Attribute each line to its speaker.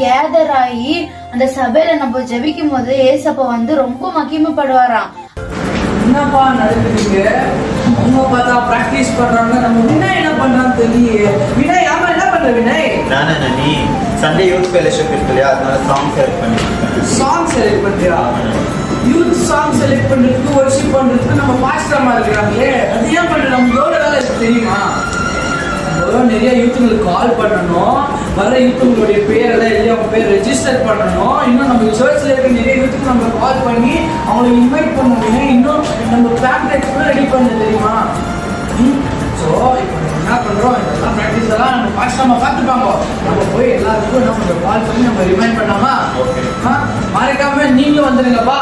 Speaker 1: Gather ஆகி அந்த சபையில நம்ம ஜெபிக்கும் போது ஏசப்பா வந்து ரொம்ப மகிமைப்படுவாராம்.
Speaker 2: என்னப்பா நடக்குதுங்க? அவங்க பார்த்தா பிராக்டிஸ் பண்றாங்க, நம்ம வினய் என்ன பண்றான்னு தெரியல. வினய் ஆமா என்ன பண்ற வினய்?
Speaker 3: நானா நீ சண்டே யூத் ஃபெலோஷிப் இருக்கு இல்லையா, அதனால சாங் செலக்ட் பண்ணிருக்கேன்.
Speaker 2: சாங் செலக்ட் பண்றியா? யூத் சாங் செலக்ட் பண்றதுக்கு வொர்ஷிப் பண்றதுக்கு நம்ம பாஸ்டர்மா இருக்கிறாங்களே, அது ஏன் பண்ற? நம்ம எவ்வளவு வேலை தெரியுமா? நம்ம நிறைய யூத்துங்களுக்கு கால் பண்ணணும், வர யூத்துங்களுடைய பேரெல்லாம் எழுதி அவங்க பேர் ரெஜிஸ்டர் பண்ணணும். இன்னும் நம்ம சர்ச்சில் இருக்க நிறைய யூத்துக்கு நம்ம கால் பண்ணி அவங்களை இன்வைட் பண்ணணும். இன்னும் நம்ம பேம்ப்ளெட்ஸ் கூட ரெடி பண்ண தெரியுமா? ஸோ இப்போ என்ன பண்ணுறோம், இதெல்லாம் ப்ராக்டிஸ் எல்லாம் நம்ம பாஸ்டர்மா பார்த்துப்பாங்க. நம்ம போய் எல்லாருக்கும் நம்ம கால் பண்ணி நம்ம ரிமைண்ட் பண்ணாமா? மறக்காம நீங்களும் வந்துடுங்கப்பா.